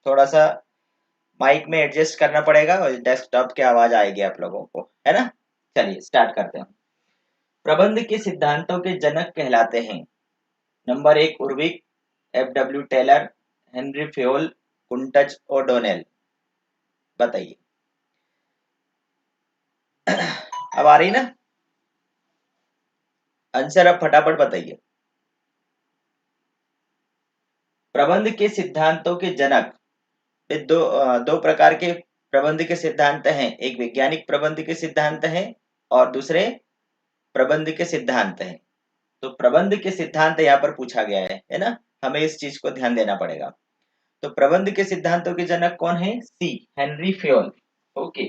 थोड़ा सा माइक में एडजस्ट करना पड़ेगा और डेस्कटॉप की आवाज आएगी आप लोगों को, है ना। चलिए स्टार्ट करते हैं। प्रबंध के सिद्धांतों के जनक कहलाते हैं। Number 1 Urwick, F.W. Taylor, Henry Fayol, Koontz O'Donnell. बताइए। अब आ रही ना आंसर? अब फटाफट बताइए। प्रबंध के सिद्धांतों के जनक। दो प्रकार के प्रबंध के सिद्धांत हैं, एक वैज्ञानिक प्रबंध के सिद्धांत हैं और दूसरे प्रबंध के सिद्धांत हैं। तो प्रबंध के सिद्धांत यहाँ पर पूछा गया है ना, हमें इस चीज को ध्यान देना पड़ेगा। तो प्रबंध के सिद्धांतों के जनक कौन है? सी, हेनरी फ्योल। ओके,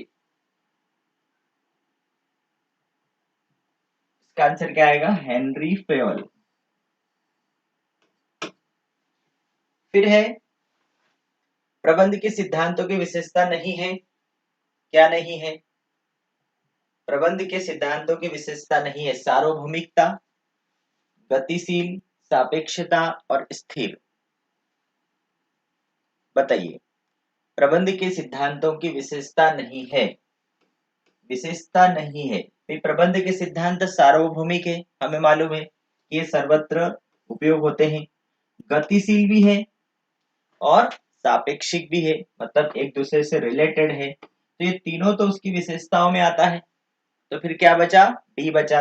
इसका आंसर क्या आएगा? Henry Fayol. फिर है प्रबंध के सिद्धांतों की विशेषता नहीं है। क्या नहीं है? प्रबंध के सिद्धांतों की विशेषता नहीं है। सार्वभौमिकता, गतिशील, सापेक्षता और स्थिर। बताइए। प्रबंध के सिद्धांतों की विशेषता नहीं है। विशेषता नहीं है। प्रबंध के सिद्धांत सार्वभौमिक है, हमें मालूम है कि ये सर्वत्र उपयोग होते हैं, गतिशील भी है और सापेक्षिक भी है, मतलब एक दूसरे से रिलेटेड है। तो ये तीनों तो उसकी विशेषताओं में आता है। तो फिर क्या बचा? डी बचा,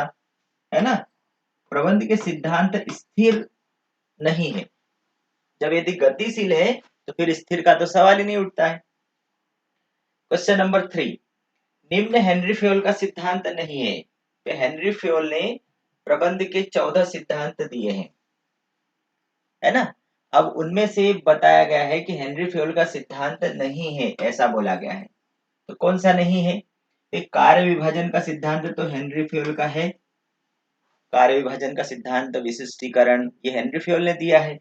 है ना। प्रबंध के सिद्धांत स्थिर नहीं है। जब यदि गतिशील है तो फिर स्थिर का तो सवाल ही नहीं उठता है। क्वेश्चन नंबर 3, निम्न हेनरी फ्योल का सिद्धांत नहीं है। तो हेनरी फ्योल ने प्रबंध के 14 सिद्धांत दिए हैं, है ना। अब उनमें से बताया गया है कि हेनरी फ्योल का सिद्धांत नहीं है, ऐसा बोला गया है। तो कौन सा नहीं है? एक कार्य विभाजन का सिद्धांत तो हेनरी फ्योल का है। कार्य विभाजन का सिद्धांत, विशिष्टीकरण, ये हेनरी फ्योल ने दिया है।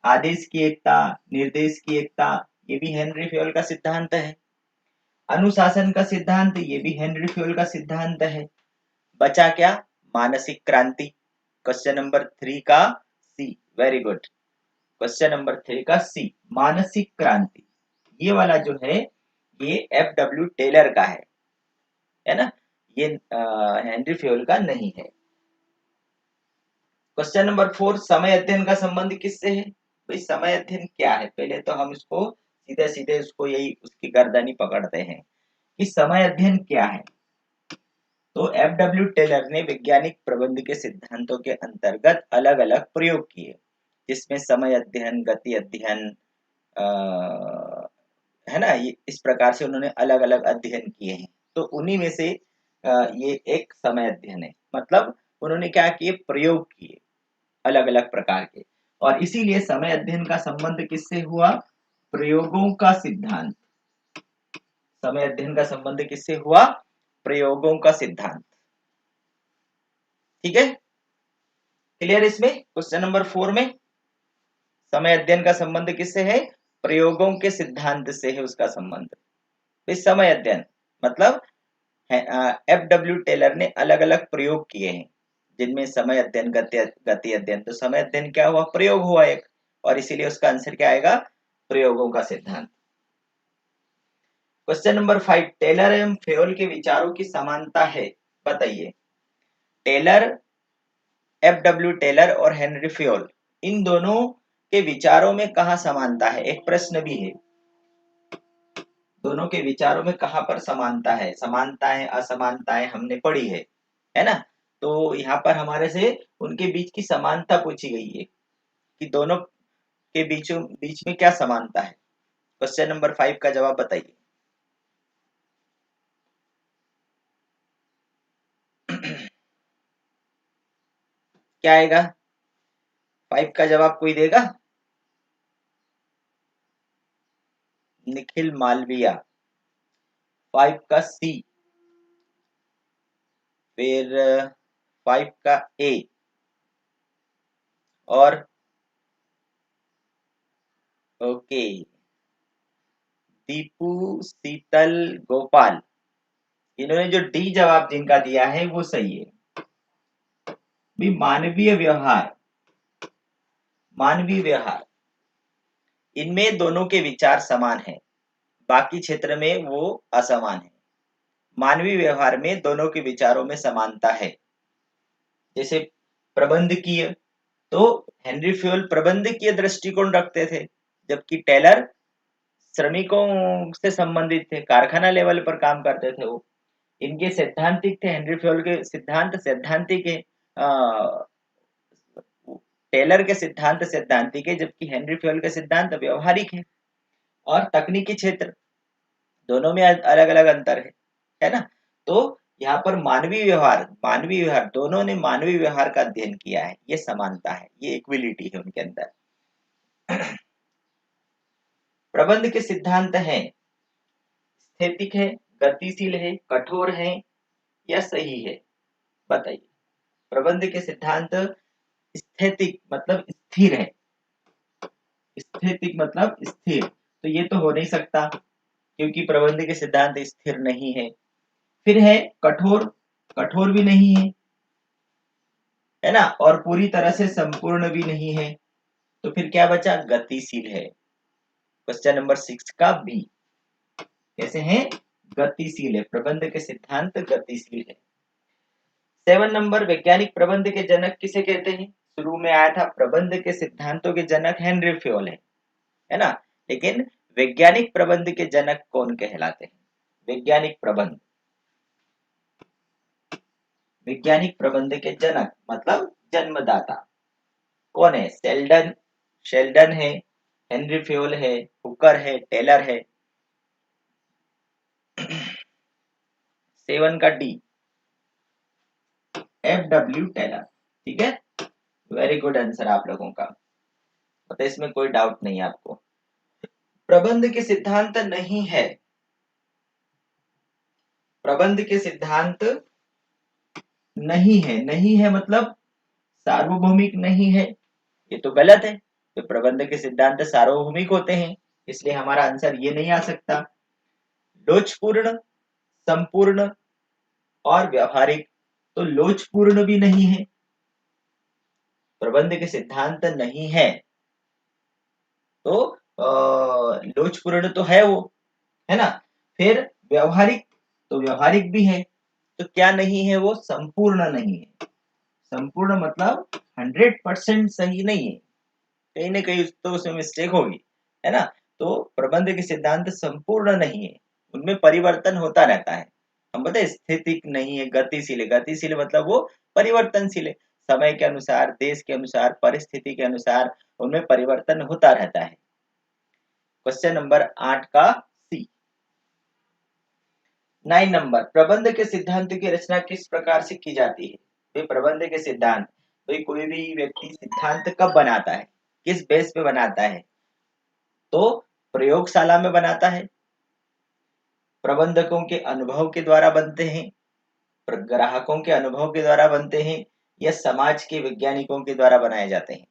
आदेश की एकता, निर्देश की एकता, ये भी हेनरी फ्योल का सिद्धांत है। अनुशासन का सिद्धांत, ये भी हेनरी फ्योल का सिद्धांत है। बचा क्या? मानसिक क्रांति। क्वेश्चन नंबर 3 का C. Very good. Question number 3 का सी, मानसिक क्रांति। ये वाला जो है ये F.W. टेलर का है ना। ये हेनरी फ्योल का नहीं है। क्वेश्चन नंबर 4, समय अध्ययन का संबंध किससे है? भाई समय अध्ययन क्या है? पहले तो हम इसको सीधे सीधे उसको यही उसकी गर्दनी पकड़ते हैं कि समय अध्ययन क्या है। तो F.W. टेलर ने वैज्ञानिक प्रबंध के सिद्धांतों के अंतर्गत अलग अलग प्रयोग किए, जिसमें समय अध्ययन, गति अध्ययन, है ना, ये इस प्रकार से उन्होंने अलग अलग अध्ययन किए हैं। तो उन्हीं में से ये एक समय अध्ययन है। मतलब उन्होंने क्या किए? प्रयोग किए अलग अलग प्रकार के, और इसीलिए समय अध्ययन का संबंध किससे हुआ? प्रयोगों का सिद्धांत। समय अध्ययन का संबंध किससे हुआ? प्रयोगों का सिद्धांत। ठीक है, क्लियर? इसमें क्वेश्चन नंबर 4 में समय अध्ययन का संबंध किससे है? प्रयोगों के सिद्धांत से है उसका संबंध। इस समय अध्ययन मतलब F.W. टेलर ने अलग अलग प्रयोग किए हैं, जिनमें समय अध्ययन, गति अध्ययन। तो समय अध्ययन क्या हुआ? प्रयोग हुआ एक, और इसीलिए उसका आंसर क्या आएगा? प्रयोगों का सिद्धांत। क्वेश्चन नंबर 5, टेलर एवं फ्योल के विचारों की समानता है। बताइए। Taylor, F.W. टेलर और हेनरी फ्योल, इन दोनों के विचारों में कहाँ समानता है? एक प्रश्न भी है। दोनों के विचारों में कहाँ पर समानता है? समानताएं असमानताएं हमने पढ़ी है ना। तो यहाँ पर हमारे से उनके बीच की समानता पूछी गई है कि दोनों के बीच में क्या समानता है। क्वेश्चन नंबर 5 का जवाब बताइए। क्या आएगा? 5 का जवाब कोई देगा? निखिल मालविया। 5 का सी। फिर 5 का ए। और ओके, दीपू, शीतल, गोपाल, इन्होंने जो डी जवाब जिनका दिया है वो सही है। भी मानवीय व्यवहार, मानवीय व्यवहार, इनमें दोनों के विचार समान हैं, बाकी क्षेत्र में वो असमान है। मानवीय व्यवहार में दोनों के विचारों में समानता है। जैसे प्रबंधकीय, तो हेनरी फ्योल प्रबंधकीय दृष्टिकोण रखते थे, जबकि टेलर श्रमिकों से संबंधित थे, कारखाना लेवल पर काम करते थे वो। इनके सैद्धांतिक थे, हेनरी फ्योल के सिद्धांत सैद्धांतिक है, टेलर के सिद्धांत सैद्धांतिक है, जबकि हेनरी फ्योल के सिद्धांत व्यवहारिक है। और तकनीकी क्षेत्र, दोनों में अलग अलग अंतर है ना। तो यहाँ पर मानवीय व्यवहार दोनों ने मानवीय व्यवहार का अध्ययन किया है, ये समानता है, ये इक्विलिटी है उनके अंदर। प्रबंध के सिद्धांत हैं, स्थैतिक है, गतिशील है, कठोर है या सही है, बताइए। प्रबंध के सिद्धांत स्थैतिक मतलब स्थिर है, स्थैतिक मतलब स्थिर, तो ये तो हो नहीं सकता क्योंकि प्रबंध के सिद्धांत स्थिर नहीं है। फिर है कठोर, कठोर भी नहीं है ना, और पूरी तरह से संपूर्ण भी नहीं है। तो फिर क्या बचा, गतिशील है। क्वेश्चन नंबर 6 का बी कैसे है, गतिशील है, प्रबंध के सिद्धांत गतिशील है। 7 नंबर, वैज्ञानिक प्रबंध के जनक किसे कहते हैं। शुरू में आया था प्रबंध के सिद्धांतों के जनक हेनरी फ्योल है ना, लेकिन वैज्ञानिक प्रबंध के जनक कौन कहलाते हैं। वैज्ञानिक प्रबंध, वैज्ञानिक प्रबंध के जनक मतलब जन्मदाता कौन है, शेल्डन, शेल्डन है, हेनरी फ्योल है, हुकर है, टेलर है। 7 का डी, FW टेलर, ठीक है, वेरी गुड आंसर आप लोगों का, मतलब इसमें कोई डाउट नहीं है आपको। प्रबंध के सिद्धांत नहीं है, प्रबंध के सिद्धांत नहीं है, नहीं है मतलब सार्वभौमिक नहीं है, ये तो गलत है। तो प्रबंध के सिद्धांत सार्वभौमिक होते हैं, इसलिए हमारा आंसर ये नहीं आ सकता। लोचपूर्ण, संपूर्ण और व्यवहारिक, तो लोचपूर्ण भी नहीं है, प्रबंध के सिद्धांत नहीं है, तो लोचपूर्ण तो है वो, है ना। फिर व्यवहारिक, तो व्यवहारिक भी है, तो क्या नहीं है वो, संपूर्ण नहीं है। संपूर्ण मतलब 100% सही नहीं है, कहीं ना कहीं तो उसमें मिस्टेक होगी, है ना। तो प्रबंध के सिद्धांत संपूर्ण नहीं है, उनमें परिवर्तन होता रहता है। हम बताए स्थितिक नहीं है, गतिशील है, गतिशील मतलब वो परिवर्तनशील है, समय के अनुसार, देश के अनुसार, परिस्थिति के अनुसार उनमें परिवर्तन होता रहता है। क्वेश्चन नंबर 8 का सी। 9 नंबर, प्रबंध के सिद्धांत की रचना किस प्रकार से की जाती है। भाई प्रबंध के सिद्धांत, भाई कोई भी व्यक्ति सिद्धांत कब बनाता है, किस बेस पे बनाता है, तो प्रयोगशाला में बनाता है, प्रबंधकों के अनुभव के द्वारा बनते हैं, ग्राहकों के अनुभव के द्वारा बनते हैं, या समाज के वैज्ञानिकों के द्वारा बनाए जाते हैं।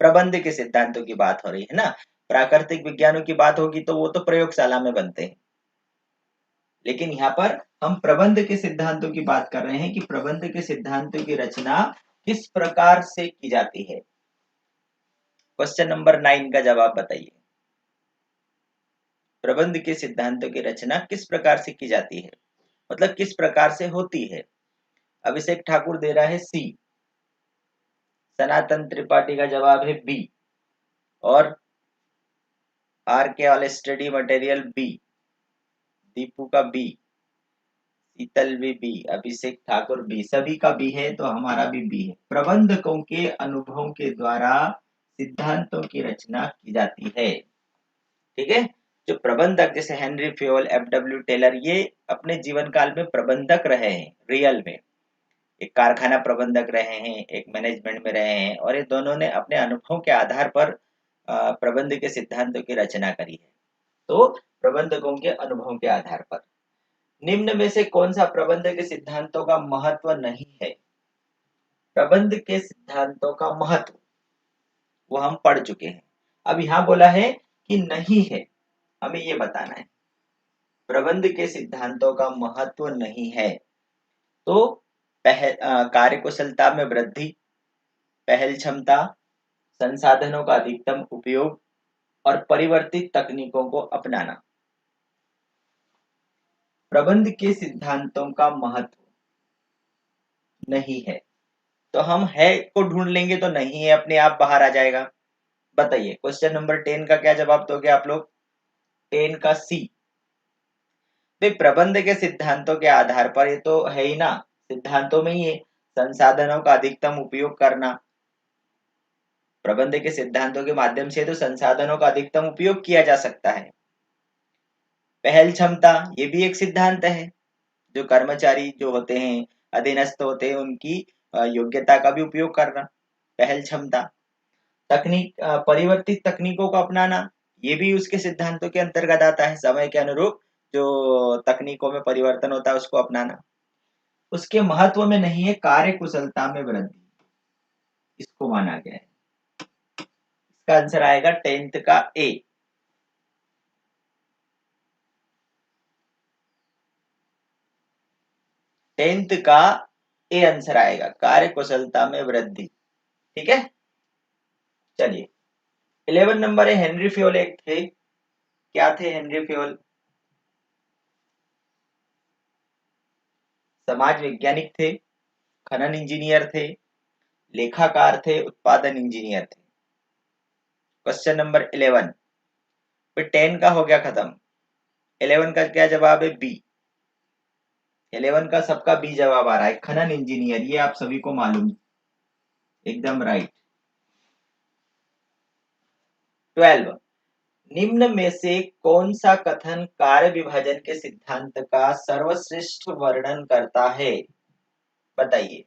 प्रबंध के सिद्धांतों की बात हो रही है ना, प्राकृतिक विज्ञानों की बात होगी तो वो तो प्रयोगशाला में बनते हैं, लेकिन यहाँ पर हम प्रबंध के सिद्धांतों की बात कर रहे हैं कि प्रबंध के सिद्धांतों की रचना किस प्रकार से की जाती है। क्वेश्चन नंबर 9 का जवाब बताइए, प्रबंध के सिद्धांतों की रचना किस प्रकार से की जाती है, मतलब किस प्रकार से होती है। अभिषेक ठाकुर दे रहा है सी, सनातन त्रिपाठी का जवाब है बी, और आर के all study material B, Deepu का बी, शीतल भी बी, अभिषेक ठाकुर बी, सभी का बी है, तो हमारा भी बी है। प्रबंधकों के अनुभवों के द्वारा सिद्धांतों की रचना की जाती है, ठीक है। जो प्रबंधक जैसे हेनरी फ्योल, FW टेलर, ये अपने जीवन काल में प्रबंधक रहे हैं, रियल में एक कारखाना प्रबंधक रहे हैं, एक मैनेजमेंट में रहे हैं, और ये दोनों ने अपने अनुभवों के आधार पर प्रबंध के सिद्धांतों की रचना करी है। तो प्रबंधकों के अनुभवों के आधार पर निम्न में से कौन सा प्रबंध के सिद्धांतों का महत्व नहीं है। प्रबंध के सिद्धांतों का महत्व वो हम पढ़ चुके हैं, अब यहाँ बोला है कि नहीं है, हमें ये बताना है प्रबंध के सिद्धांतों का महत्व नहीं है। तो कार्यकुशलता में वृद्धि, पहल क्षमता, संसाधनों का अधिकतम उपयोग और परिवर्तित तकनीकों को अपनाना। प्रबंध के सिद्धांतों का महत्व नहीं है, तो हम है को ढूंढ लेंगे तो नहीं है अपने आप बाहर आ जाएगा। बताइए क्वेश्चन नंबर 10 का क्या जवाब दोगे आप लोग? 10 का सी। भाई प्रबंध के सिद्धांतों के आधार पर, ये तो है ही ना, सिद्धांतों में ही है, संसाधनों का अधिकतम उपयोग करना। प्रबंध के सिद्धांतों के माध्यम से तो संसाधनों का अधिकतम उपयोग किया जा सकता है। पहल क्षमता, ये भी एक सिद्धांत है, जो कर्मचारी जो होते हैं, अधीनस्थ होते हैं, उनकी योग्यता का भी उपयोग करना, पहल क्षमता। तकनीक, परिवर्तित तकनीकों को अपनाना, ये भी उसके सिद्धांतों के अंतर्गत आता है, समय के अनुरूप जो तकनीकों में परिवर्तन होता है उसको अपनाना। उसके महत्व में नहीं है, कार्य कुशलता में वृद्धि, इसको माना गया है। इसका आंसर आएगा 10th का ए। टेंथ का ए आंसर आएगा, कार्य कुशलता में वृद्धि। ठीक है, चलिए 11 नंबर है हेनरी फ्योल एक थे। क्या थे हेनरी फ्योल? समाज वैज्ञानिक थे, खनन इंजीनियर थे, लेखाकार थे, उत्पादन इंजीनियर थे। Question number 11। फिर 10 का हो गया खत्म, 11 का क्या जवाब है? बी। 11 का सबका बी जवाब आ रहा है, खनन इंजीनियर, ये आप सभी को मालूम, एकदम राइट। 12, निम्न में से कौन सा कथन कार्य विभाजन के सिद्धांत का सर्वश्रेष्ठ वर्णन करता है? बताइए।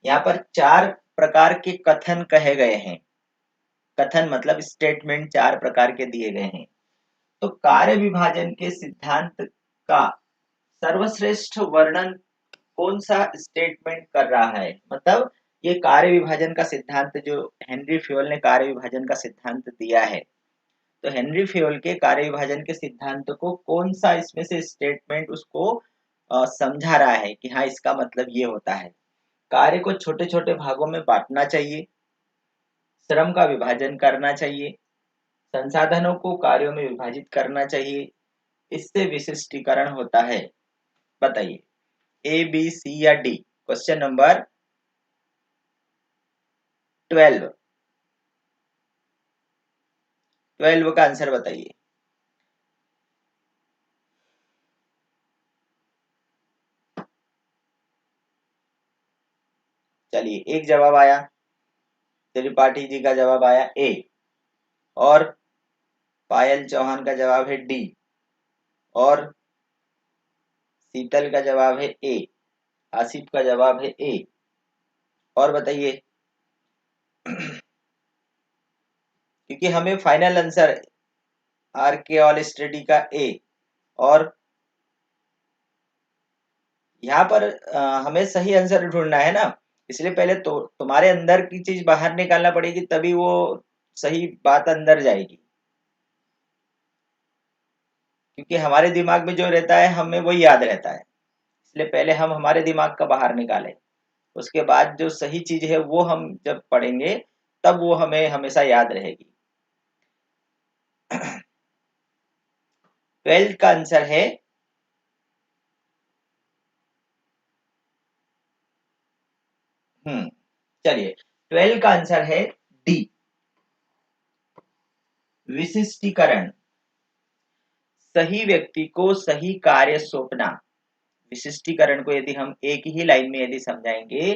यहाँ पर 4 प्रकार के कथन कहे गए हैं, कथन मतलब स्टेटमेंट 4 प्रकार के दिए गए हैं। तो कार्य विभाजन के सिद्धांत का सर्वश्रेष्ठ वर्णन कौन सा स्टेटमेंट कर रहा है? मतलब ये कार्य विभाजन का सिद्धांत जो हेनरी फ्योल ने कार्य विभाजन का सिद्धांत दिया है, तो हेनरी फ्योल के कार्य विभाजन के सिद्धांत को कौन सा इसमें से स्टेटमेंट उसको समझा रहा है कि हाँ इसका मतलब ये होता है। कार्य को छोटे छोटे भागों में बांटना चाहिए, श्रम का विभाजन करना चाहिए, संसाधनों को कार्यों में विभाजित करना चाहिए, इससे विशिष्टीकरण होता है। बताइए ए बी सी या डी? क्वेश्चन नंबर 12, 12 का आंसर बताइए। चलिए एक जवाब आया, त्रिपाठी जी का जवाब आया ए, और पायल चौहान का जवाब है डी, और शीतल का जवाब है ए, आसिफ का जवाब है ए। और बताइए क्योंकि हमें फाइनल आंसर आर के ऑल स्टडी का ए, और यहाँ पर हमें सही आंसर ढूंढना है ना, इसलिए पहले तो तुम्हारे अंदर की चीज बाहर निकालना पड़ेगी, तभी वो सही बात अंदर जाएगी। क्योंकि हमारे दिमाग में जो रहता है हमें वही याद रहता है, इसलिए पहले हम हमारे दिमाग का बाहर निकालें, उसके बाद जो सही चीज है वो हम जब पढ़ेंगे तब वो हमें हमेशा याद रहेगी। 12 का आंसर है चलिए 12 का आंसर है डी, विशिष्टीकरण। सही व्यक्ति को सही कार्य सौंपना। विशिष्टीकरण को यदि हम एक ही लाइन में यदि समझाएंगे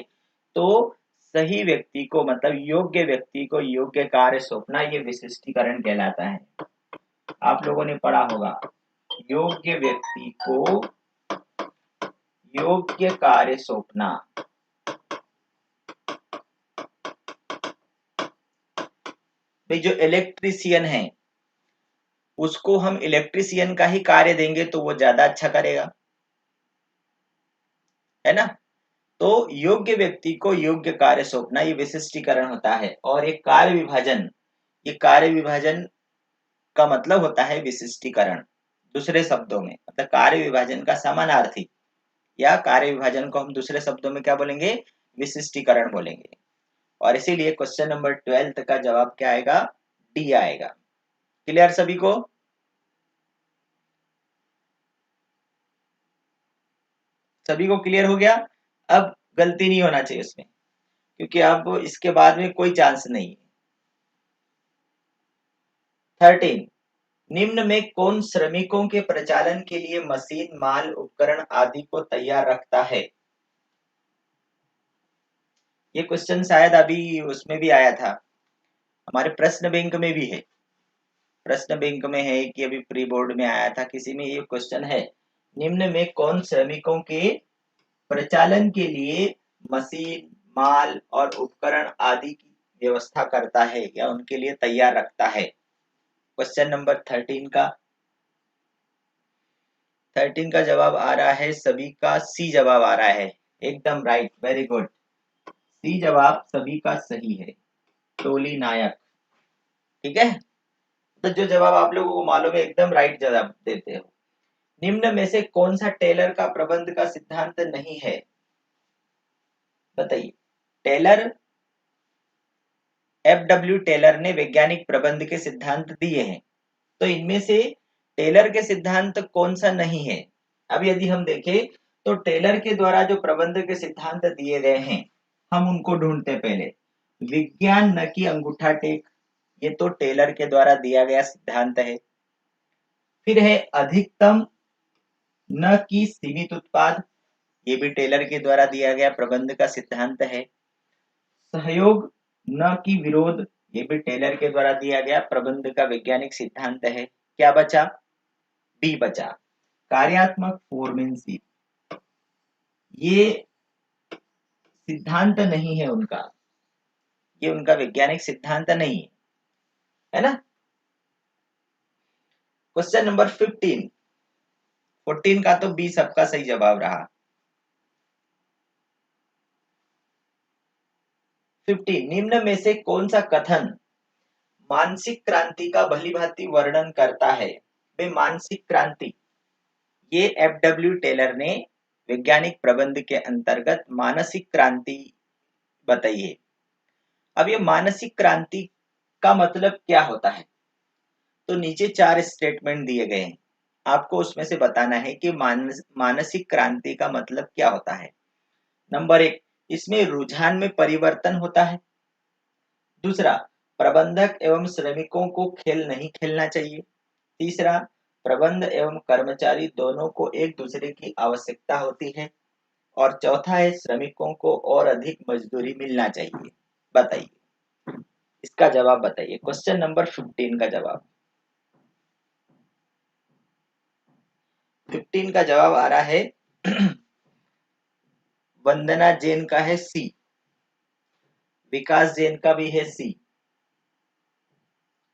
तो सही व्यक्ति को मतलब योग्य व्यक्ति को योग्य कार्य सौंपना, ये विशिष्टीकरण कहलाता है। आप लोगों ने पढ़ा होगा, योग्य व्यक्ति को योग्य कार्य सौंपना। भाई जो इलेक्ट्रीशियन है उसको हम इलेक्ट्रीशियन का ही कार्य देंगे तो वो ज्यादा अच्छा करेगा, है ना। तो योग्य व्यक्ति को योग्य कार्य सौंपना, ये विशिष्टीकरण होता है। और एक कार्य विभाजन, ये कार्य विभाजन का मतलब होता है विशिष्टीकरण। दूसरे शब्दों में मतलब कार्य विभाजन का समानार्थी या कार्य विभाजन को हम दूसरे शब्दों में क्या बोलेंगे? विशिष्टीकरण बोलेंगे। और इसीलिए क्वेश्चन नंबर 12 का जवाब क्या आएगा? डी आएगा। क्लियर सभी को? सभी को क्लियर हो गया? अब गलती नहीं होना चाहिए उसमें, क्योंकि अब इसके बाद में कोई चांस नहीं है। 13, निम्न में कौन श्रमिकों के प्रचालन के लिए मशीन, माल, उपकरण आदि को तैयार रखता है? ये क्वेश्चन शायद अभी उसमें भी आया था, हमारे प्रश्न बैंक में भी है। प्रश्न बैंक में है कि अभी प्री बोर्ड में आया था, किसी में ये क्वेश्चन है, निम्न में कौन श्रमिकों के प्रचालन के लिए मशीन, माल और उपकरण आदि की व्यवस्था करता है या उनके लिए तैयार रखता है? क्वेश्चन नंबर 13 का जवाब आ रहा है सभी का सी जवाब आ रहा है। एकदम राइट, वेरी गुड। सी जवाब सभी का सही है, टोली नायक। ठीक है, तो जो जवाब आप लोगों को मालूम है एकदम राइट जवाब देते हो। निम्न में से कौन सा टेलर का प्रबंध का सिद्धांत नहीं है? बताइए। टेलर, FW टेलर ने वैज्ञानिक प्रबंध के सिद्धांत दिए हैं, तो इनमें से टेलर के सिद्धांत कौन सा नहीं है? अब यदि हम देखें तो टेलर के द्वारा जो प्रबंध के सिद्धांत दिए गए हैं, हम उनको ढूंढते पहले। विज्ञान न कि अंगूठा टेक, ये तो टेलर के द्वारा दिया गया सिद्धांत है। फिर है अधिकतम न कि सीमित उत्पाद, ये भी टेलर के द्वारा दिया गया प्रबंध का सिद्धांत है। सहयोग न कि विरोध, ये भी टेलर के द्वारा दिया गया प्रबंध का वैज्ञानिक सिद्धांत है। क्या बचा? डी बचा, कार्यात्मक फोरमैनशिप, ये सिद्धांत नहीं है उनका, ये उनका वैज्ञानिक सिद्धांत नहीं है, है ना। क्वेश्चन नंबर 15, 14 का तो बी सबका सही जवाब रहा। 15, निम्न में से कौन सा कथन मानसिक क्रांति का भलीभांति वर्णन करता है? वे मानसिक क्रांति, ये FW टेलर ने वैज्ञानिक प्रबंध के अंतर्गत मानसिक क्रांति बताई है। अब ये मानसिक क्रांति का मतलब क्या होता है? तो नीचे 4 स्टेटमेंट दिए गए हैं, आपको उसमें से बताना है कि मानसिक क्रांति का मतलब क्या होता है। नंबर 1, इसमें रुझान में परिवर्तन होता है। दूसरा, प्रबंधक एवं श्रमिकों को खेल नहीं खेलना चाहिए। तीसरा, प्रबंध एवं कर्मचारी दोनों को एक दूसरे की आवश्यकता होती है। और चौथा है, श्रमिकों को और अधिक मजदूरी मिलना चाहिए। बताइए, इसका जवाब बताइए। क्वेश्चन नंबर 15 का जवाब। 15 का जवाब आ रहा है वंदना जैन का है सी, विकास जैन का भी है सी।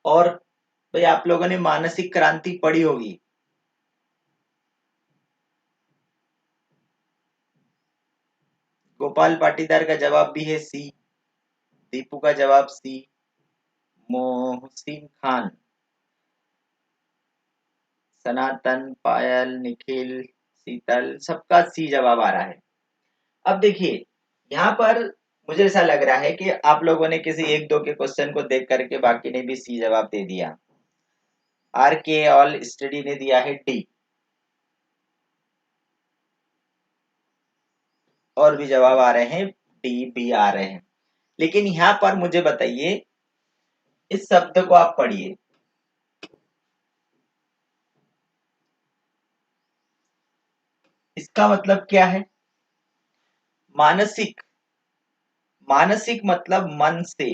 और भाई आप लोगों ने मानसिक क्रांति पढ़ी होगी। गोपाल पाटीदार का जवाब भी है सी, दीपू का जवाब सी, मोहसिन खान, सनातन, पायल, निखिल, शीतल, सबका सी जवाब आ रहा है। अब देखिए यहाँ पर मुझे ऐसा लग रहा है कि आप लोगों ने किसी एक दो के क्वेश्चन को देख करके बाकी ने भी सी जवाब दे दिया। RK ऑल स्टडी ने दिया है डी, और भी जवाब आ रहे हैं डी भी आ रहे हैं। लेकिन यहाँ पर मुझे बताइए, इस शब्द को आप पढ़िए। इसका मतलब क्या है? मानसिक, मानसिक मतलब मन से,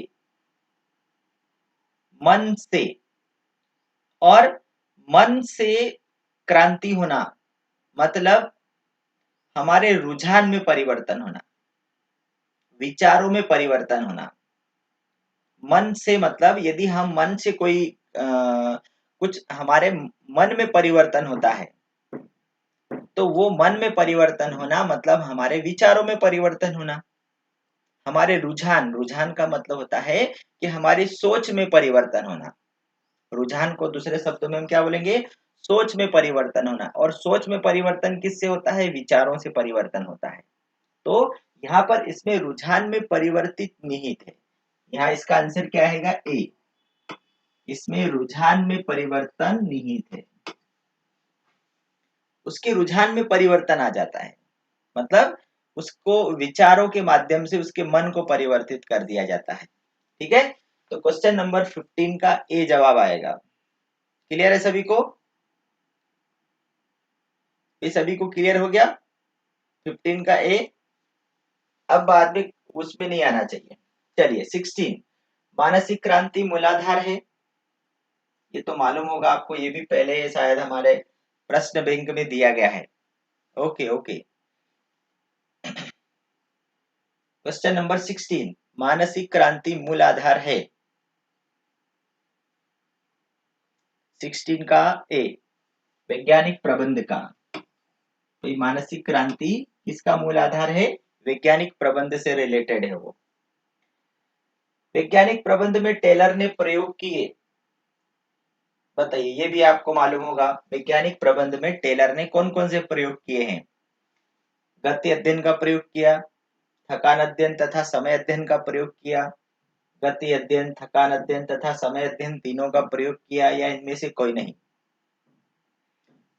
मन से, और मन से क्रांति होना मतलब हमारे रुझान में परिवर्तन होना, विचारों में परिवर्तन होना। मन से मतलब यदि हम मन से कोई कुछ हमारे मन में परिवर्तन होता है, तो वो मन में परिवर्तन होना मतलब हमारे विचारों में परिवर्तन होना। हमारे रुझान, रुझान का मतलब होता है कि हमारी सोच में परिवर्तन होना। रुझान को दूसरे शब्दों में हम क्या बोलेंगे? सोच में परिवर्तन होना। और सोच में परिवर्तन किससे होता है? विचारों से परिवर्तन होता है। तो यहाँ पर इसमें रुझान में परिवर्तित निहित है। यहाँ इसका आंसर क्या आएगा? ए। इसमें रुझान में परिवर्तन निहित है। उसके रुझान में परिवर्तन आ जाता है, मतलब उसको विचारों के माध्यम से उसके मन को परिवर्तित कर दिया जाता है। ठीक है, तो क्वेश्चन नंबर 15 का ए जवाब आएगा। क्लियर है सभी को? ये सभी को क्लियर हो गया 15 का ए? अब बाद में उसमें नहीं आना चाहिए। चलिए 16, मानसिक क्रांति मूलाधार है। ये तो मालूम होगा आपको, ये भी पहले शायद हमारे प्रश्न बैंक में दिया गया है। Okay okay. क्वेश्चन नंबर 16, मानसिक क्रांति मूल आधार है। 16 का ए, वैज्ञानिक प्रबंध का। तो मानसिक क्रांति किसका मूल आधार है? वैज्ञानिक प्रबंध से रिलेटेड है वो। वैज्ञानिक प्रबंध में टेलर ने प्रयोग किए, बताइए, ये भी आपको मालूम होगा। वैज्ञानिक प्रबंध में टेलर ने कौन कौन से प्रयोग किए हैं? गति अध्ययन का प्रयोग किया, थकान अध्ययन तथा समय अध्ययन का प्रयोग किया, गति अध्ययन, थकान अध्ययन तथा समय अध्ययन तीनों का प्रयोग किया, या इनमें से कोई नहीं?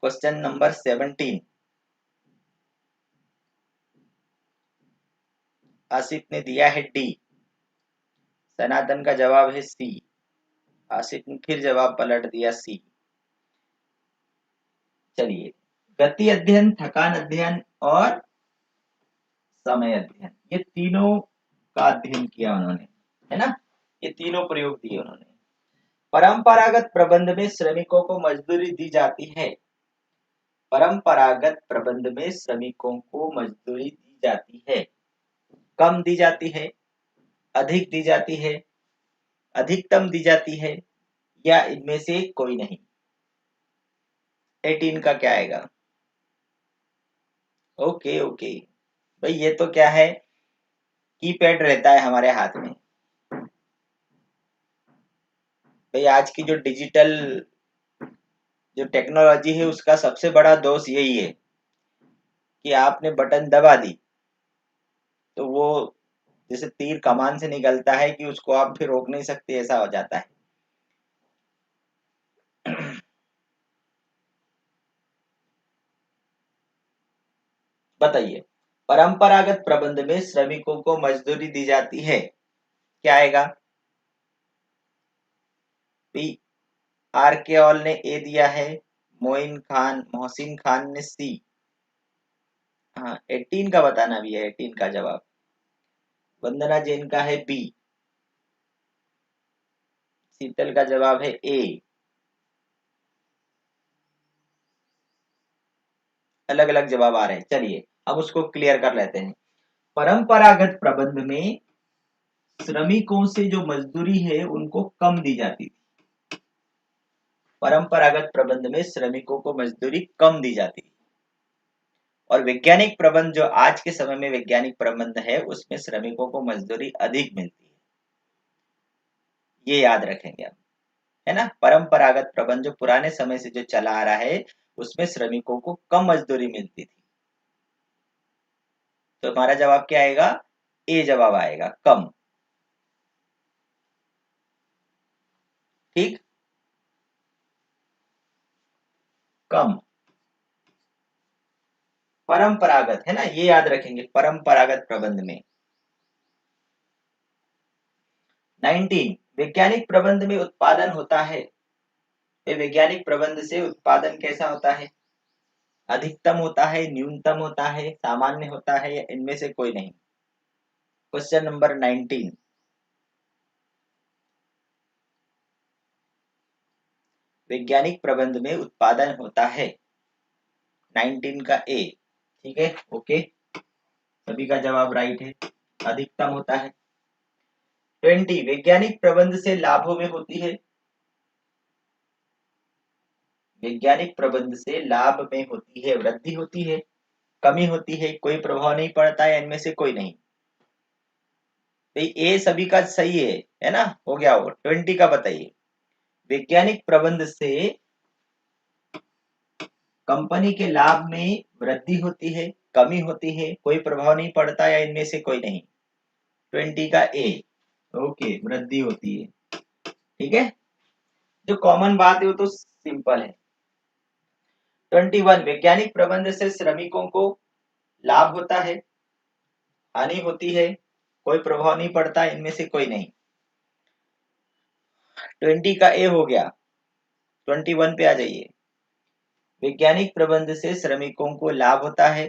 क्वेश्चन नंबर 17, आसिफ ने दिया है डी, सनातन का जवाब है सी। आसिफ ने फिर जवाब पलट दिया सी। चलिए, गति अध्ययन, थकान अध्ययन और समय अध्ययन, ये तीनों का अध्ययन किया उन्होंने, है ना? ये तीनों प्रयोग दिए उन्होंने। परंपरागत प्रबंध में श्रमिकों को मजदूरी दी जाती है। परंपरागत प्रबंध में श्रमिकों को मजदूरी दी जाती है। कम दी जाती है, अधिक दी जाती है, अधिकतम दी जाती है, या इनमें से कोई नहीं? 18 का क्या आएगा? ओके ओके भाई, ये तो क्या है, कीपैड रहता है हमारे हाथ में। भाई आज की जो डिजिटल जो टेक्नोलॉजी है उसका सबसे बड़ा दोष यही है कि आपने बटन दबा दी तो वो जैसे तीर कमान से निकलता है कि उसको आप फिर रोक नहीं सकते, ऐसा हो जाता है। बताइए, परंपरागत प्रबंध में श्रमिकों को मजदूरी दी जाती है, क्या आएगा? पी आर के ऑल ने ए दिया है, मोहसिन खान ने सी। हाँ, 18 का बताना भी है, 18 का जवाब। वंदना जैन का है बी, शीतल का जवाब है ए। अलग अलग जवाब आ रहे हैं। चलिए अब उसको क्लियर कर लेते हैं। परंपरागत प्रबंध में श्रमिकों से जो मजदूरी है उनको कम दी जाती थी। परंपरागत प्रबंध में श्रमिकों को मजदूरी कम दी जाती थी, और वैज्ञानिक प्रबंध जो आज के समय में वैज्ञानिक प्रबंध है उसमें श्रमिकों को मजदूरी अधिक मिलती है। ये याद रखेंगे हम, है ना? परंपरागत प्रबंध जो पुराने समय से जो चला आ रहा है उसमें श्रमिकों को कम मजदूरी मिलती थी। तो हमारा जवाब क्या आएगा? ए जवाब आएगा, कम। ठीक, कम। परंपरागत है ना, ये याद रखेंगे, परंपरागत प्रबंध में। 19, वैज्ञानिक प्रबंध में उत्पादन होता है। वैज्ञानिक प्रबंध से उत्पादन कैसा होता है? अधिकतम होता है, न्यूनतम होता है, सामान्य होता है, या इनमें से कोई नहीं? क्वेश्चन नंबर 19, वैज्ञानिक प्रबंध में उत्पादन होता है। 19 का ए, ठीक है, ओके, सभी का जवाब राइट है, अधिकतम होता है। 20, वैज्ञानिक प्रबंध से लाभों में होती है। वैज्ञानिक प्रबंध से लाभ में होती है, वृद्धि होती है, कमी होती है, कोई प्रभाव नहीं पड़ता है, इनमें से कोई नहीं? भाई ए सभी का सही है ना? हो गया वो। 20 का बताइए, वैज्ञानिक प्रबंध से कंपनी के लाभ में वृद्धि होती है, कमी होती है, कोई प्रभाव नहीं पड़ता, या इनमें से कोई नहीं? 20 का ए, ओके, वृद्धि होती है। ठीक है, जो कॉमन बात है वो तो सिंपल है। 21 वैज्ञानिक प्रबंध से श्रमिकों को लाभ होता है, हानि होती है, कोई प्रभाव नहीं पड़ता, इनमें से कोई नहीं। 20 का ए हो गया। 21 पे आ जाइए। वैज्ञानिक प्रबंध से श्रमिकों को लाभ होता है,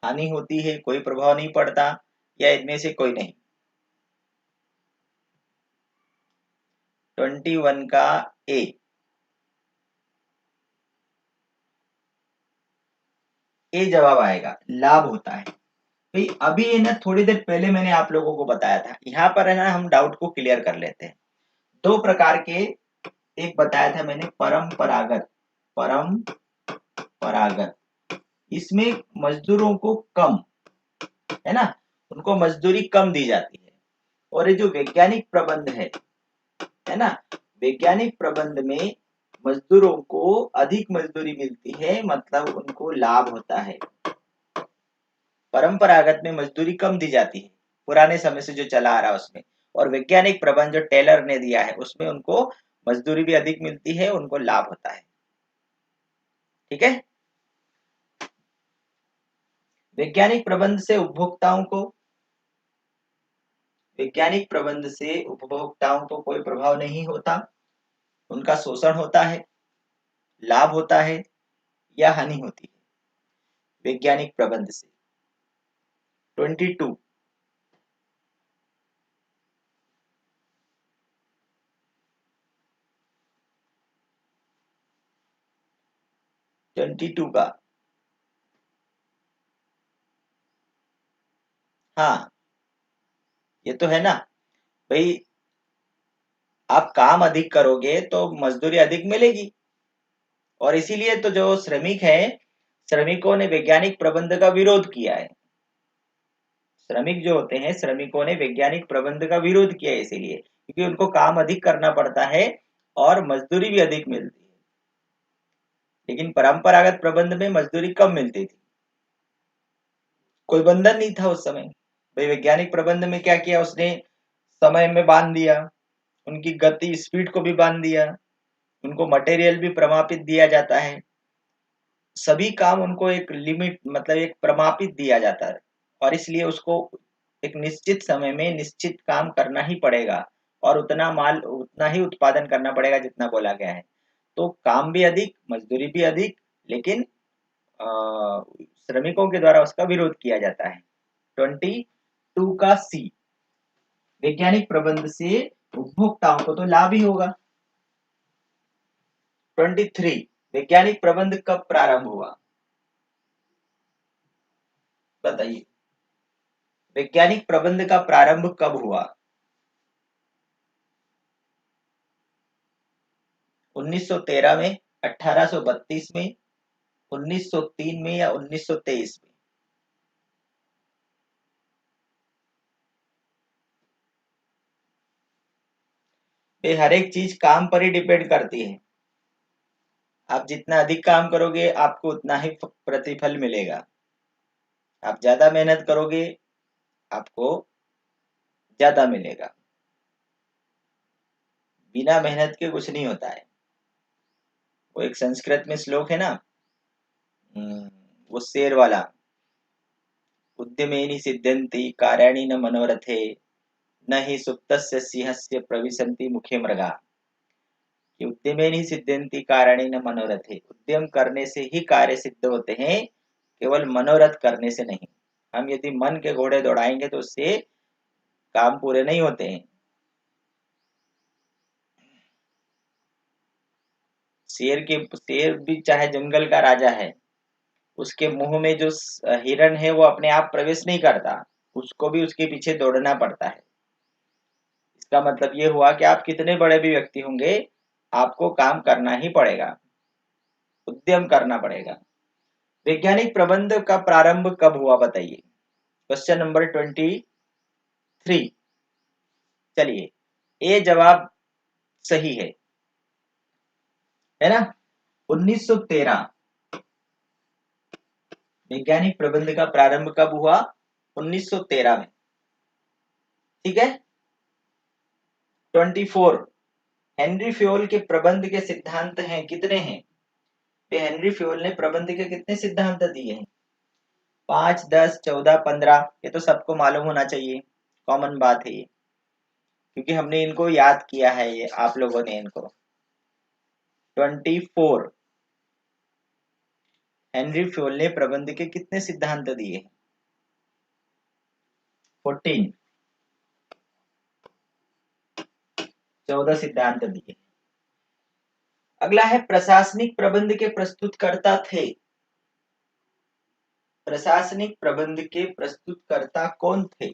हानि होती है, कोई प्रभाव नहीं पड़ता, या इनमें से कोई नहीं। 21 का ए। ए जवाब आएगा, लाभ होता है। भाई अभी है ना, थोड़ी देर पहले मैंने आप लोगों को बताया था, यहाँ पर है ना हम डाउट को क्लियर कर लेते हैं। दो प्रकार के, एक बताया था मैंने परंपरागत, परंपरागत, इसमें मजदूरों को कम, है ना, उनको मजदूरी कम दी जाती है। और ये जो वैज्ञानिक प्रबंध है ना, वैज्ञानिक प्रबंध में मजदूरों को अधिक मजदूरी मिलती है, मतलब उनको लाभ होता है। परंपरागत में मजदूरी कम दी जाती है, पुराने समय से जो चला आ रहा है उसमें, और वैज्ञानिक प्रबंध जो टेलर ने दिया है उसमें उनको मजदूरी भी अधिक मिलती है, उनको लाभ होता है। ठीक है। वैज्ञानिक प्रबंध से उपभोक्ताओं को, वैज्ञानिक प्रबंध से उपभोक्ताओं को कोई प्रभाव नहीं होता, उनका शोषण होता है, लाभ होता है, या हानि होती है वैज्ञानिक प्रबंध से। 22 22 का, हाँ ये तो है ना भाई, आप काम अधिक करोगे तो मजदूरी अधिक मिलेगी, और इसीलिए तो जो श्रमिक है, श्रमिकों ने वैज्ञानिक प्रबंध का विरोध किया है। श्रमिक जो होते हैं, श्रमिकों ने वैज्ञानिक प्रबंध का विरोध किया है, इसीलिए क्योंकि उनको काम अधिक करना पड़ता है और मजदूरी भी अधिक मिलती है। लेकिन परंपरागत प्रबंध में मजदूरी कम मिलती थी, कोई बंधन नहीं था उस समय। भाई वैज्ञानिक प्रबंध में क्या किया उसने, समय में बांध दिया, उनकी गति स्पीड को भी बांध दिया, उनको मटेरियल भी प्रमापित दिया जाता है, सभी काम उनको एक लिमिट, मतलब एक प्रमापित दिया जाता है, और इसलिए उसको एक निश्चित समय में निश्चित काम करना ही पड़ेगा, और उतना माल उतना ही उत्पादन करना पड़ेगा जितना बोला गया है। तो काम भी अधिक, मजदूरी भी अधिक, लेकिन श्रमिकों के द्वारा उसका विरोध किया जाता है। 22 का सी, वैज्ञानिक प्रबंध से उपभोक्ताओं को तो लाभ ही होगा। 23 वैज्ञानिक प्रबंध कब प्रारंभ हुआ, बताइए। वैज्ञानिक प्रबंध का प्रारंभ कब हुआ? 1913 में, 1832 में, 1903 में, या 1923 में? ये हर एक चीज काम पर ही डिपेंड करती है। आप जितना अधिक काम करोगे आपको उतना ही प्रतिफल मिलेगा। आप ज्यादा मेहनत करोगे आपको ज्यादा मिलेगा। बिना मेहनत के कुछ नहीं होता है। वो एक संस्कृत में श्लोक है ना, वो शेर वाला, उद्यमेनि सिद्ध्यन्ति कार्याणि न मनोरथे, न हि सुप्तस्य सिंहस्य प्रविशन्ति मुखे मृगा। कि उद्यमेनि सिद्ध्यन्ति कार्याणि न मनोरथे, उद्यम करने से ही कार्य सिद्ध होते हैं, केवल मनोरथ करने से नहीं। हम यदि मन के घोड़े दौड़ाएंगे तो उससे काम पूरे नहीं होते हैं। शेर भी चाहे जंगल का राजा है, उसके मुंह में जो हिरण है वो अपने आप प्रवेश नहीं करता, उसको भी उसके पीछे दौड़ना पड़ता है। इसका मतलब ये हुआ कि आप कितने बड़े भी व्यक्ति होंगे, आपको काम करना ही पड़ेगा, उद्यम करना पड़ेगा। वैज्ञानिक प्रबंध का प्रारंभ कब हुआ बताइए। Question number 23। चलिए, ए जवाब सही है ना। 1913 वैज्ञानिक प्रबंध का प्रारंभ कब हुआ? 1913 में। ठीक है। 24 हेनरी फ्योल के प्रबंध के सिद्धांत हैं कितने हैं? तो हेनरी फ्योल ने प्रबंध के कितने सिद्धांत दिए हैं? 5, 10, 14, 15। ये तो सबको मालूम होना चाहिए, कॉमन बात है ये, क्योंकि हमने इनको याद किया है, ये आप लोगों ने इनको। 24 हेनरी फ्योल ने प्रबंध के कितने सिद्धांत दिए? 14 14 सिद्धांत दिए। अगला है प्रशासनिक प्रबंध के प्रस्तुतकर्ता थे। प्रशासनिक प्रबंध के प्रस्तुतकर्ता कौन थे?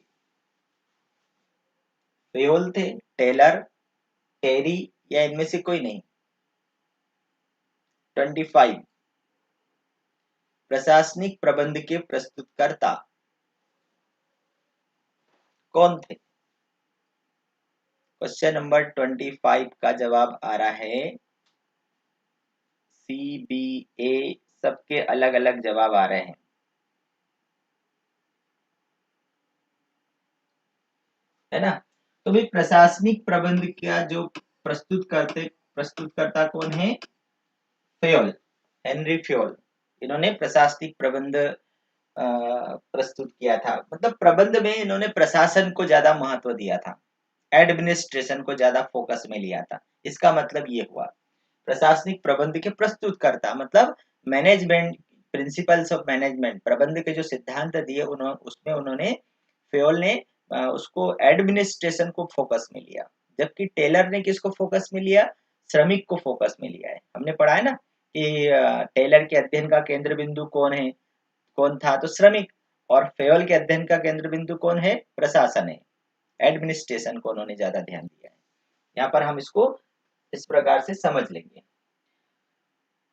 फ्योल थे, टेलर, टेरी या इनमें से कोई नहीं? 25 प्रशासनिक प्रबंध के प्रस्तुतकर्ता कौन थे? क्वेश्चन नंबर 25 का जवाब आ रहा है CBA। सबके अलग अलग जवाब आ रहे हैं, है ना। तो भाई प्रशासनिक प्रबंध का जो प्रस्तुतकर्ता कौन है? Fayol, Henry Fayol. इन्होंने प्रशासनिक प्रबंध प्रस्तुत किया था। मतलब प्रबंध में इन्होंने प्रशासन को ज्यादा महत्व दिया था, एडमिनिस्ट्रेशन को ज्यादा फोकस में लिया था। इसका मतलब ये हुआ प्रशासनिक प्रबंध के प्रस्तुतकर्ता, मतलब मैनेजमेंट, प्रिंसिपल्स ऑफ मैनेजमेंट, प्रबंध के जो सिद्धांत दिए उसमें उन्होंने, फ्योल ने उसको एडमिनिस्ट्रेशन को फोकस में लिया, जबकि टेलर ने किसको फोकस में लिया? श्रमिक को फोकस में लिया है। हमने पढ़ा है ना कि टेलर के अध्ययन का केंद्र बिंदु कौन था? तो श्रमिक। और फ्योल के अध्ययन का केंद्र बिंदु कौन है? प्रशासन है, एडमिनिस्ट्रेशन को उन्होंने ज्यादा ध्यान दिया है। यहाँ पर हम इसको इस प्रकार से समझ लेंगे।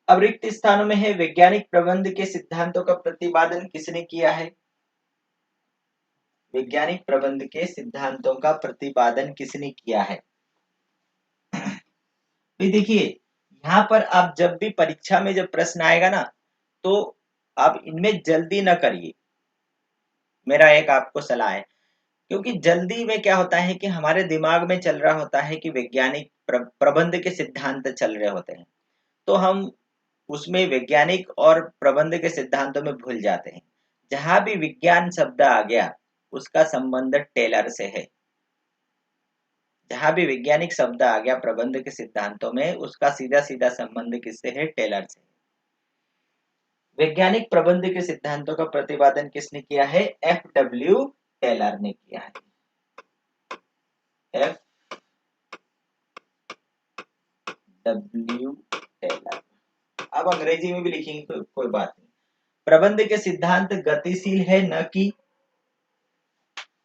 अब रिक्त स्थानों में है वैज्ञानिक प्रबंध के सिद्धांतों का प्रतिपादन किसने किया है? वैज्ञानिक प्रबंध के सिद्धांतों का प्रतिपादन किसने किया है? तो देखिए, यहाँ पर आप जब भी परीक्षा में जब प्रश्न आएगा ना, तो आप इनमें जल्दी न करिए, मेरा एक आपको सलाह है। क्योंकि जल्दी में क्या होता है कि हमारे दिमाग में चल रहा होता है कि वैज्ञानिक प्रबंध के सिद्धांत चल रहे होते हैं, तो हम उसमें वैज्ञानिक और प्रबंध के सिद्धांतों में भूल जाते हैं। जहां भी विज्ञान शब्द आ गया उसका संबंध टेलर से है। जहां भी वैज्ञानिक शब्द आ गया प्रबंध के सिद्धांतों में, उसका सीधा सीधा संबंध किससे है? टेलर से। वैज्ञानिक प्रबंध के सिद्धांतों का प्रतिपादन किसने किया है? FW टेलर ने किया है। FW Taylor. अब अंग्रेजी में भी लिखेंगे तो कोई बात नहीं। प्रबंध के सिद्धांत गतिशील है न कि,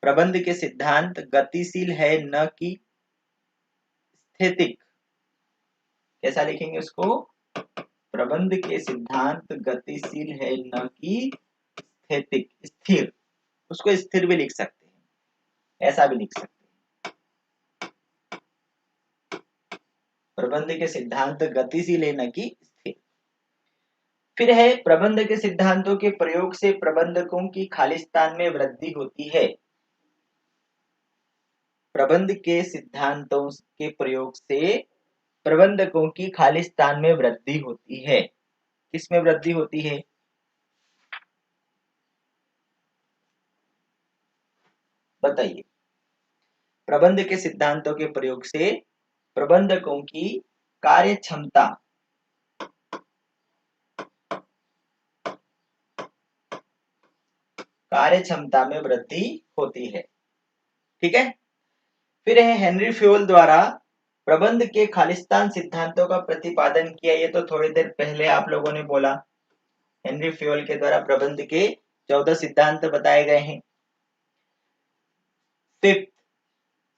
प्रबंध के सिद्धांत गतिशील है न कि स्थितिक। कैसा लिखेंगे उसको? प्रबंध के सिद्धांत गतिशील है न कि स्थितिक, स्थिर। उसको स्थिर भी लिख सकते हैं, ऐसा भी लिख सकते हैं। प्रबंध के सिद्धांत गतिशील है न कि स्थिर। फिर है प्रबंध के सिद्धांतों के प्रयोग से प्रबंधकों की खालिस्तान में वृद्धि होती है। प्रबंध के सिद्धांतों के प्रयोग से प्रबंधकों की खालिस्तान में वृद्धि होती है। किसमें वृद्धि होती है? बताइए। प्रबंध के सिद्धांतों के प्रयोग से प्रबंधकों की कार्य क्षमता, कार्य क्षमता में वृद्धि होती है। ठीक है। फिर है हेनरी फ्योल द्वारा प्रबंध के खालिस्तान सिद्धांतों का प्रतिपादन किया। ये तो थोड़ी देर पहले आप लोगों ने बोला, हेनरी फ्योल के द्वारा प्रबंध के 14 सिद्धांत बताए गए हैं। फिफ्थ,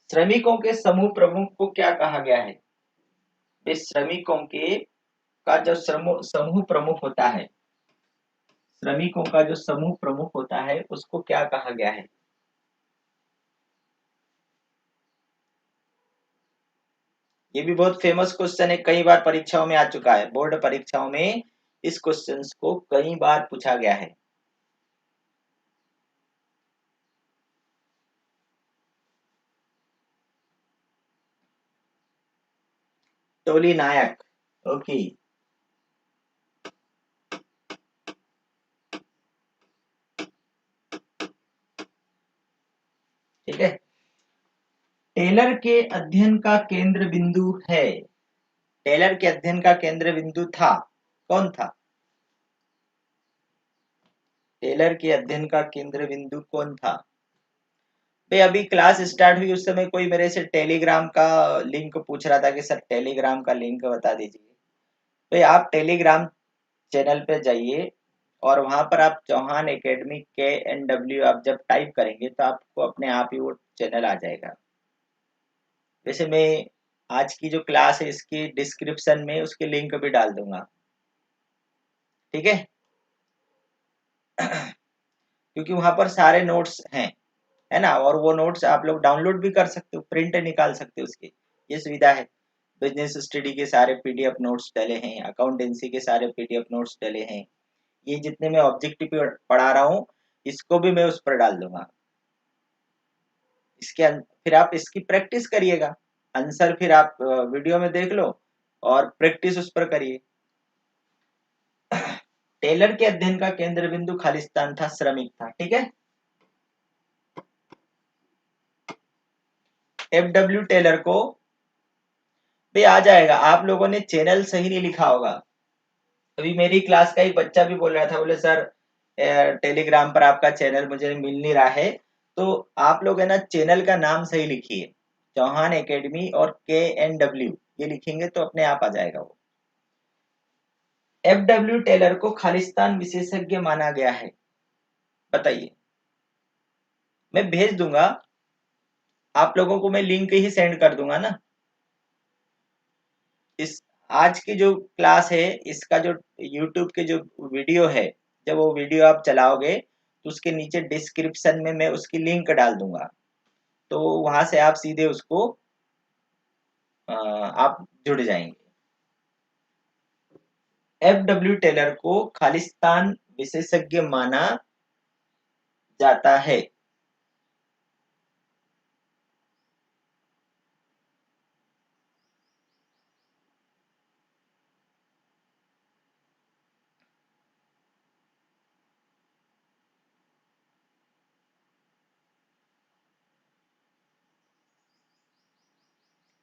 श्रमिकों के समूह प्रमुख को क्या कहा गया है? श्रमिकों के का जो समूह प्रमुख होता है, श्रमिकों का जो समूह प्रमुख होता है उसको क्या कहा गया है? ये भी बहुत फेमस क्वेश्चन है, कई बार परीक्षाओं में आ चुका है, बोर्ड परीक्षाओं में इस क्वेश्चन को कई बार पूछा गया है। टोली नायक। ओके। ठीक है। टेलर के अध्ययन का केंद्र बिंदु है। टेलर के अध्ययन का केंद्र बिंदु था, कौन था? टेलर के अध्ययन का केंद्र बिंदु कौन था? भाई अभी क्लास स्टार्ट हुई उस समय कोई मेरे से टेलीग्राम का लिंक पूछ रहा था कि सर टेलीग्राम का लिंक बता दीजिए। भाई आप टेलीग्राम चैनल पे जाइए और वहां पर आप चौहान एकेडमी KNW आप जब टाइप करेंगे तो आपको अपने आप ही वो चैनल आ जाएगा। वैसे मैं आज की जो क्लास है इसकी डिस्क्रिप्शन में उसके लिंक भी डाल दूंगा, ठीक है। क्योंकि वहां पर सारे नोट्स हैं, है ना, और वो नोट्स आप लोग डाउनलोड भी कर सकते हो, प्रिंट निकाल सकते हो उसकी, ये सुविधा है। बिजनेस स्टडी के सारे PDF नोट्स डले हैं, अकाउंटेंसी के सारे PDF नोट्स डले हैं, ये जितने मैं ऑब्जेक्टिव पढ़ा रहा हूँ इसको भी मैं उस पर डाल दूंगा। फिर आप इसकी प्रैक्टिस करिएगा, आंसर फिर आप वीडियो में देख लो और प्रैक्टिस उस पर करिए। टेलर के अध्ययन का केंद्र बिंदु खालिस्तान था, श्रमिक था, ठीक है। FW टेलर को भी आ जाएगा, आप लोगों ने चैनल सही नहीं लिखा होगा। अभी मेरी क्लास का एक बच्चा भी बोल रहा था, बोले सर टेलीग्राम पर आपका चैनल मुझे मिल नहीं रहा है। तो आप लोग है ना चैनल का नाम सही लिखिए, चौहान एकेडमी और KNW ये लिखेंगे तो अपने आप आ जाएगा वो। FW टेलर को खालिस्तान विशेषज्ञ माना गया है, बताइए। मैं भेज दूंगा, आप लोगों को मैं लिंक ही सेंड कर दूंगा ना। इस आज की जो क्लास है इसका जो YouTube के जो वीडियो है, जब वो वीडियो आप चलाओगे तो उसके नीचे डिस्क्रिप्शन में मैं उसकी लिंक डाल दूंगा, तो वहां से आप सीधे उसको आप जुड़ जाएंगे। FW टेलर को खालिस्तान विशेषज्ञ माना जाता है।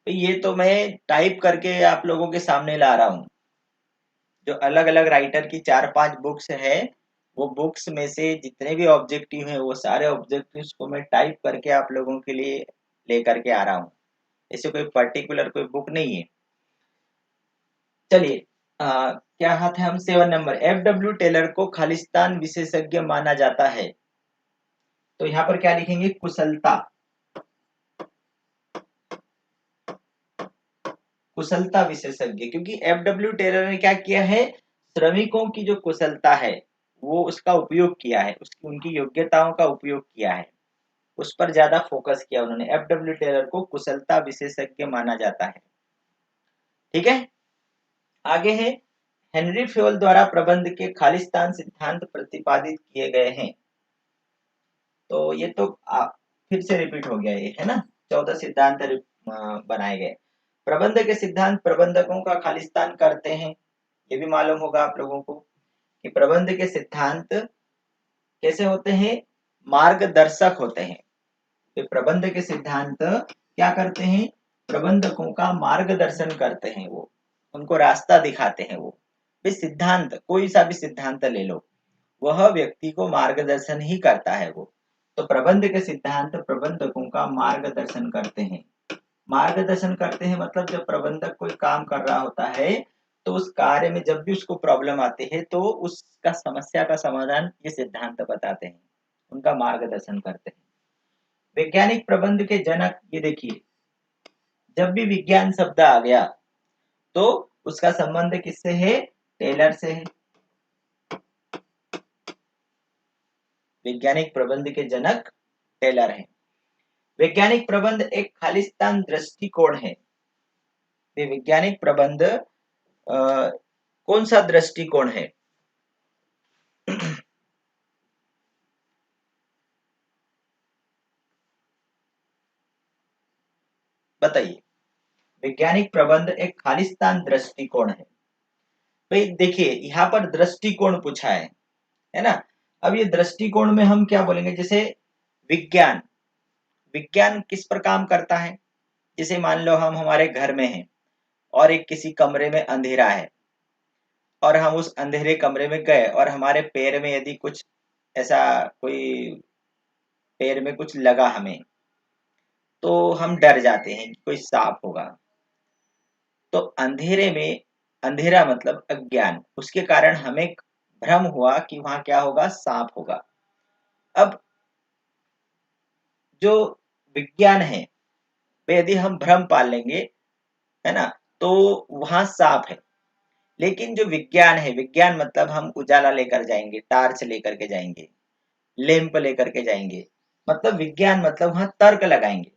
तो ये तो मैं टाइप करके आप लोगों के सामने ला रहा हूँ, जो अलग अलग राइटर की 4-5 बुक्स है, वो बुक्स में से जितने भी ऑब्जेक्टिव हैं वो सारे ऑब्जेक्टिव्स को मैं टाइप करके आप लोगों के लिए लेकर के आ रहा हूँ। ऐसे कोई पर्टिकुलर कोई बुक नहीं है। चलिए क्या हाथ है, हम 7 नंबर, FW टेलर को खालिस्तान विशेषज्ञ माना जाता है। तो यहाँ पर क्या लिखेंगे, कुशलता। कुशलता विशेषज्ञ, क्योंकि FW टेलर ने क्या किया है, श्रमिकों की जो कुशलता है वो उसका उपयोग किया है, उसकी उनकी योग्यताओं का उपयोग किया है, उस पर ज्यादा फोकस किया उन्होंने। FW टेलर को कुशलता विशेषज्ञ माना जाता है, ठीक है। आगे है, हेनरी फ्योल द्वारा प्रबंध के खालिस्तान सिद्धांत प्रतिपादित किए गए हैं। तो ये तो फिर से रिपीट हो गया ये, है ना। 14 सिद्धांत बनाए गए। प्रबंध के सिद्धांत प्रबंधकों का खालिस्तान करते हैं, ये भी मालूम होगा आप लोगों को कि प्रबंध के सिद्धांत कैसे होते हैं, मार्गदर्शक होते हैं। तो प्रबंध के सिद्धांत क्या करते हैं, प्रबंधकों का मार्गदर्शन करते हैं, वो उनको रास्ता दिखाते हैं। वो सिद्धांत कोई सा भी सिद्धांत ले लो, वह व्यक्ति को मार्गदर्शन ही करता है वो। तो प्रबंध के सिद्धांत प्रबंधकों का मार्गदर्शन करते हैं। मार्गदर्शन करते हैं मतलब जब प्रबंधक कोई काम कर रहा होता है तो उस कार्य में जब भी उसको प्रॉब्लम आती है तो उसका समस्या का समाधान ये सिद्धांत बताते हैं, उनका मार्गदर्शन करते हैं। वैज्ञानिक प्रबंध के जनक, ये देखिए जब भी विज्ञान शब्द आ गया तो उसका संबंध किससे है, टेलर से है। वैज्ञानिक प्रबंध के जनक टेलर है। वैज्ञानिक प्रबंध एक खालिस्तान दृष्टिकोण है। वैज्ञानिक प्रबंध कौन सा दृष्टिकोण है? बताइए। वैज्ञानिक प्रबंध एक खालिस्तान दृष्टिकोण है। भाई देखिए यहाँ पर दृष्टिकोण पूछा है ना। अब ये दृष्टिकोण में हम क्या बोलेंगे, जैसे विज्ञान, विज्ञान किस पर काम करता है। जैसे मान लो हम हमारे घर में हैं और एक किसी कमरे में अंधेरा है और हम उस अंधेरे कमरे में गए और हमारे पैर में यदि कुछ ऐसा कोई पैर में कुछ लगा हमें, तो हम डर जाते हैं कि कोई सांप होगा। तो अंधेरे में, अंधेरा मतलब अज्ञान, उसके कारण हमें भ्रम हुआ कि वहां क्या होगा, सांप होगा। अब जो विज्ञान है यदि हम भ्रम पाल लेंगे, है ना, तो वहां सांप है। लेकिन जो विज्ञान है, विज्ञान मतलब हम उजाला लेकर जाएंगे, टार्च लेकर के जाएंगे, लैंप लेकर के जाएंगे, मतलब विज्ञान मतलब वहां तर्क लगाएंगे,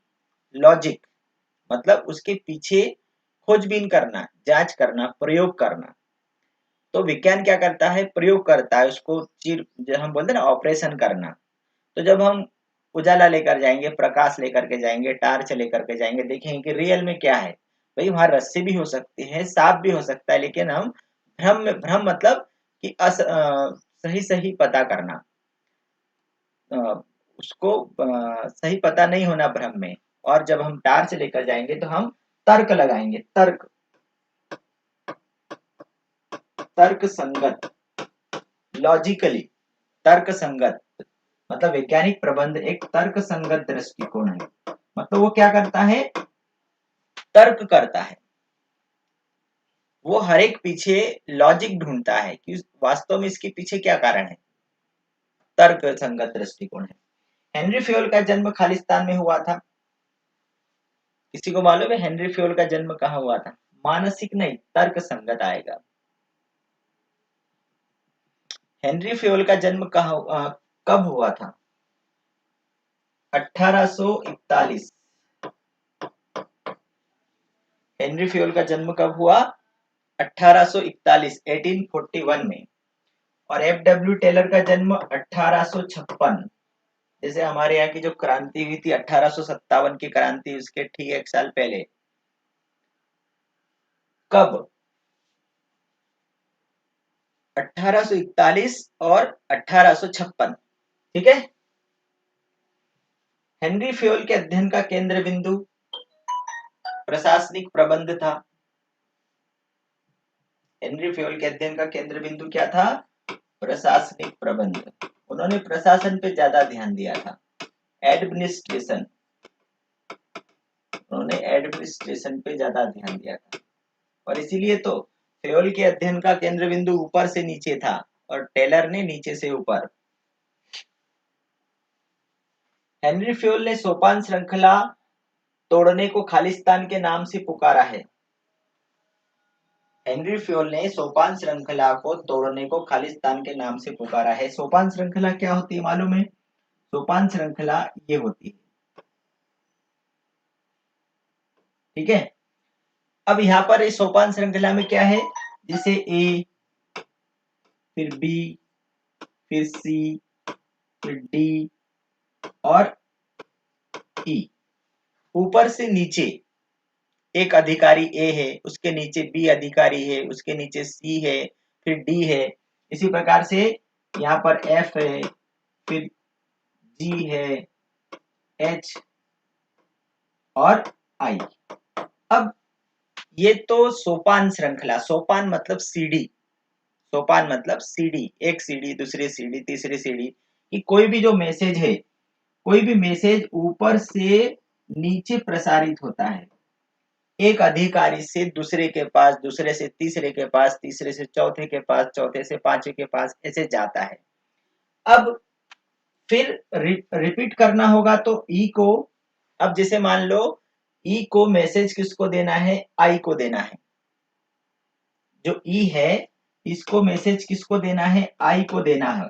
लॉजिक मतलब उसके पीछे खोजबीन करना, जांच करना, प्रयोग करना। तो विज्ञान क्या करता है, प्रयोग करता है, उसको चीर, जो हम बोलते हैं ना, ऑपरेशन करना। तो जब हम उजाला लेकर जाएंगे, प्रकाश लेकर के जाएंगे, टार्च लेकर के जाएंगे, देखेंगे कि रियल में क्या है। भाई वहां रस्सी भी हो सकती है, सांप भी हो सकता है, लेकिन हम भ्रम में, भ्रम मतलब कि सही सही पता करना, अ, उसको सही पता नहीं होना भ्रम में। और जब हम टार्च लेकर जाएंगे तो हम तर्क लगाएंगे, तर्क, तर्क संगत, लॉजिकली, तर्क संगत, मतलब वैज्ञानिक प्रबंध एक तर्क संगत दृष्टिकोण है। मतलब वो क्या करता है, तर्क करता है, वो हर एक पीछे लॉजिक ढूंढता है कि वास्तव में इसके पीछे क्या कारण है, तर्क संगत दृष्टिकोण है। हेनरी फ्योल का जन्म खालिस्तान में हुआ था। किसी को मालूम है हेनरी फ्योल का जन्म कहाँ हुआ था। मानसिक नहीं, तर्क संगत आएगा। हेनरी फ्योल का जन्म कब हुआ था, 1841। हेनरी फ्योल का जन्म कब हुआ, 1841, 1841 में। और एफ डब्ल्यू टेलर का जन्म 1856। जैसे हमारे यहाँ की जो क्रांति हुई थी 1857 की क्रांति, उसके ठीक एक साल पहले, कब, 1841 और 1856, ठीक है। हेनरी फ्योल के अध्ययन का केंद्र बिंदु प्रशासनिक प्रबंध था। हेनरी फ्योल के अध्ययन का केंद्र बिंदु क्या था, प्रशासनिक प्रबंध। उन्होंने प्रशासन पे ज्यादा ध्यान दिया था, एडमिनिस्ट्रेशन, उन्होंने एडमिनिस्ट्रेशन पे ज्यादा ध्यान दिया था। और इसीलिए तो फ्योल के अध्ययन का केंद्र बिंदु ऊपर से नीचे था और टेलर ने नीचे से ऊपर। हेनरी फ्योल ने सोपान श्रृंखला तोड़ने को खालिस्तान के नाम से पुकारा है। हेनरी फ्योल ने सोपान श्रृंखला को तोड़ने को खालिस्तान के नाम से पुकारा है। सोपान श्रृंखला क्या होती है मालूम है, सोपान श्रृंखला ये होती है, ठीक है। अब यहाँ पर इस सोपान श्रृंखला में क्या है, जैसे ए, फिर बी, फिर सी, फिर डी और ई। ऊपर से नीचे एक अधिकारी ए है, उसके नीचे बी अधिकारी है, उसके नीचे सी है, फिर डी है। इसी प्रकार से यहाँ पर एफ है, फिर जी है, एच और आई। अब ये तो सोपान श्रृंखला, सोपान मतलब सीढ़ी, सोपान मतलब सीढ़ी, एक सीढ़ी, दूसरी सीढ़ी, तीसरी सीढ़ी, कि कोई भी जो मैसेज है, कोई भी मैसेज ऊपर से नीचे प्रसारित होता है, एक अधिकारी से दूसरे के पास, दूसरे से तीसरे के पास, तीसरे से चौथे के पास, चौथे से पांचवे के पास, ऐसे जाता है। अब फिर रिपीट करना होगा तो ई को, अब जैसे मान लो ई को मैसेज किसको देना है, आई को देना है। जो ई है इसको मैसेज किसको देना है, आई को देना है।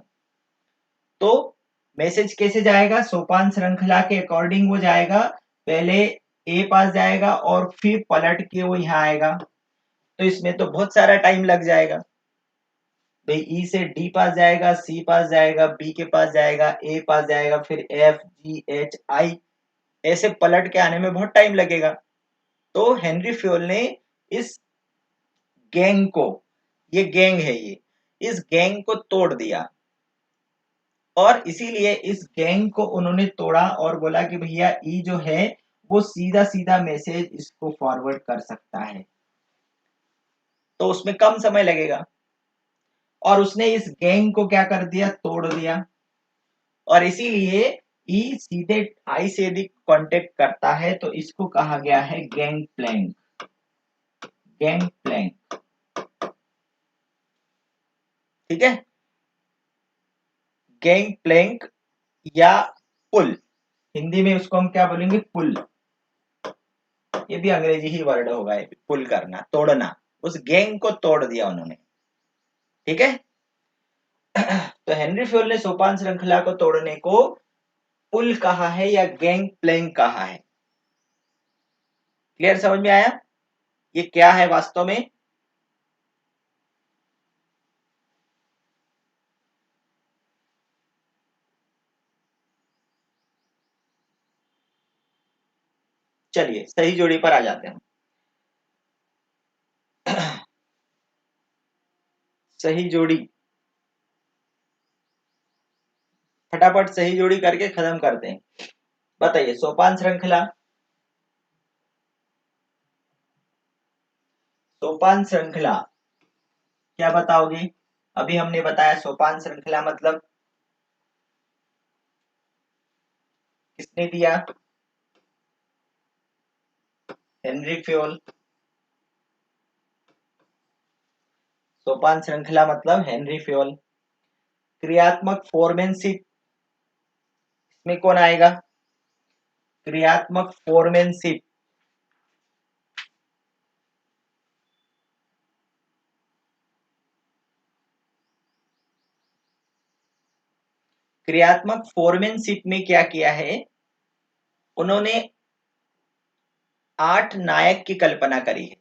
तो मैसेज कैसे जाएगा, सोपान श्रृंखला के अकॉर्डिंग वो जाएगा, पहले ए पास जाएगा और फिर पलट के वो यहाँ आएगा। तो इसमें तो बहुत सारा टाइम लग जाएगा। भाई ई से डी पास जाएगा, सी पास जाएगा, बी के पास जाएगा, ए पास जाएगा, फिर एफ, जी, एच, आई, ऐसे पलट के आने में बहुत टाइम लगेगा। तो हेनरी फ्योल ने इस गैंग को, ये गैंग है, ये इस गैंग को तोड़ दिया और इसीलिए इस गैंग को उन्होंने तोड़ा और बोला कि भैया ई जो है वो सीधा सीधा मैसेज इसको फॉरवर्ड कर सकता है, तो उसमें कम समय लगेगा। और उसने इस गैंग को क्या कर दिया, तोड़ दिया। और इसीलिए ई सीधे आई से यदि कांटेक्ट करता है तो इसको कहा गया है गैंग प्लैंक। गैंग प्लैंक, ठीक है, गैंग प्लैंक या पुल, हिंदी में उसको हम क्या बोलेंगे, पुल। ये भी अंग्रेजी ही वर्ड होगा, पुल करना, तोड़ना। उस गैंग को तोड़ दिया उन्होंने, ठीक है। तो हेनरी फ्योल ने सोपान श्रृंखला को तोड़ने को पुल कहा है या गैंग प्लैंक कहा है। क्लियर, समझ में आया ये क्या है वास्तव में। चलिए सही जोड़ी पर आ जाते हैं। सही जोड़ी, फटाफट सही जोड़ी करके खत्म करते हैं। बताइए सोपान श्रृंखला, सोपान श्रृंखला क्या बताओगे। अभी हमने बताया सोपान श्रृंखला मतलब किसने दिया, हेनरी फ्योल। सोपान श्रृंखला मतलब हेनरी फ्योल। क्रियात्मक फोरमैनशिप में कौन आएगा, क्रियात्मक फोरमैनशिप, क्रियात्मक फोरमैनशिप में क्या किया है, उन्होंने 8 नायक की कल्पना करी है।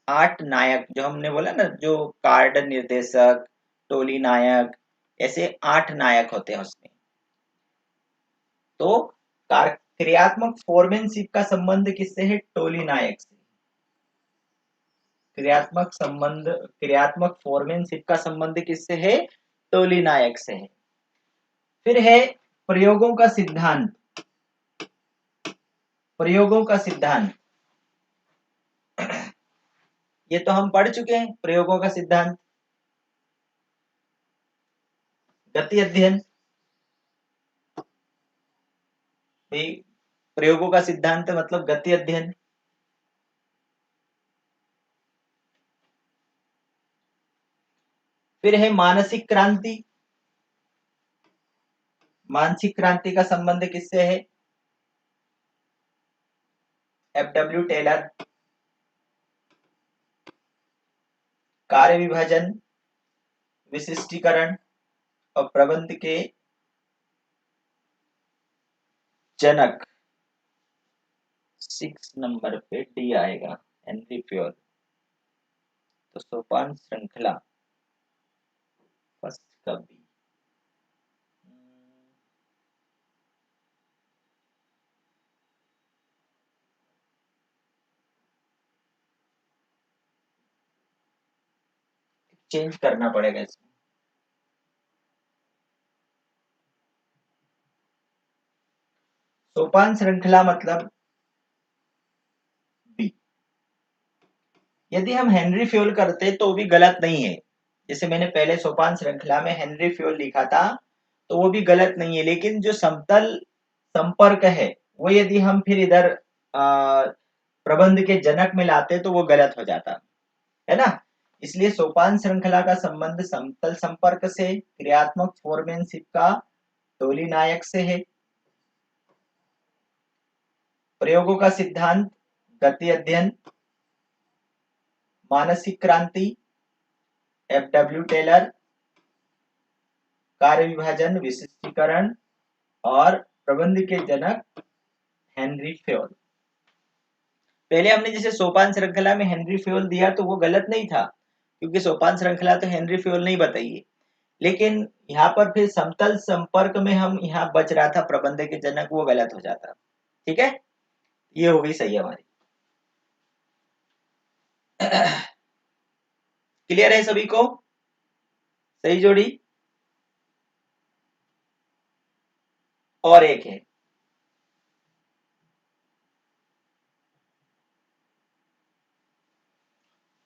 8 नायक जो हमने बोला ना, जो कार्ड निर्देशक, टोली नायक, ऐसे 8 नायक होते हैं उसमें। तो क्रियात्मक फोरमैनशिप का संबंध किससे है, टोली नायक से। क्रियात्मक फोरमैनशिप का संबंध किससे है, टोली नायक से है। फिर है प्रयोगों का सिद्धांत, प्रयोगों का सिद्धांत, ये तो हम पढ़ चुके हैं। प्रयोगों का सिद्धांत, गति अध्ययन, प्रयोगों का सिद्धांत मतलब गति अध्ययन। फिर है मानसिक क्रांति, मानसिक क्रांति का संबंध किससे है, एफ.डब्ल्यू. टेलर। कार्य विभाजन, विशिष्टीकरण और प्रबंध के जनक, 6 नंबर पे डी आएगा, हेनरी फ्योल। तो सोपान श्रृंखला फर्स्ट का बी। चेंज करना पड़ेगा इसमें। सोपान श्रृंखला मतलब बी। यदि हम हेनरी फ्योल करते तो भी गलत नहीं है, जैसे मैंने पहले सोपान श्रृंखला में हेनरी फ्योल लिखा था तो वो भी गलत नहीं है, लेकिन जो समतल संपर्क है वो यदि हम फिर इधर प्रबंध के जनक में लाते तो वो गलत हो जाता है ना। इसलिए सोपान श्रृंखला का संबंध समतल संपर्क से, क्रियात्मक फोरमैनशिप का टोली नायक से है, प्रयोगों का सिद्धांत गति अध्ययन, मानसिक क्रांति एफ.डब्ल्यू. टेलर, कार्य विभाजन विशिष्टीकरण और प्रबंध के जनक हेनरी फ्योल। पहले हमने जैसे सोपान श्रृंखला में हेनरी फ्योल दिया तो वो गलत नहीं था, क्योंकि सोपान श्रृंखला तो हेनरी फ्योल नहीं बताइए, लेकिन यहाँ पर फिर समतल संपर्क में हम यहाँ बच रहा था प्रबंध के जनक, वो गलत हो जाता। ठीक है, ये हो गई सही हमारी। क्लियर है सभी को? सही जोड़ी। और एक है,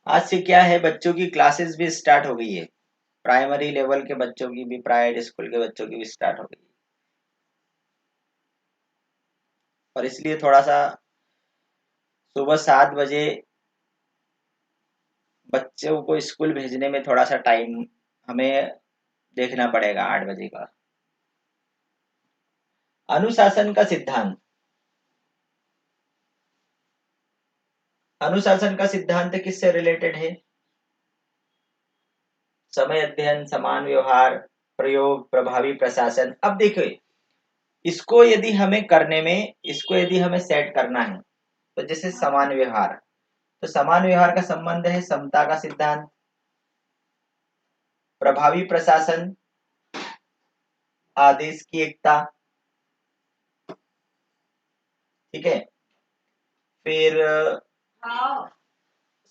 आज से क्या है, बच्चों की क्लासेस भी स्टार्ट हो गई है। प्राइमरी लेवल के बच्चों की भी, प्राइवेट स्कूल के बच्चों की भी स्टार्ट हो गई है। और इसलिए थोड़ा सा सुबह 7 बजे बच्चों को स्कूल भेजने में थोड़ा सा टाइम हमें देखना पड़ेगा, 8 बजे का। अनुशासन का सिद्धांत। अनुशासन का सिद्धांत किससे रिलेटेड है? समय अध्ययन, समान व्यवहार, प्रयोग, प्रभावी प्रशासन। अब देखिए, इसको यदि हमें करने में, इसको यदि हमें सेट करना है, तो जैसे समान व्यवहार, तो समान व्यवहार का संबंध है समता का सिद्धांत। प्रभावी प्रशासन, आदेश की एकता। ठीक है। फिर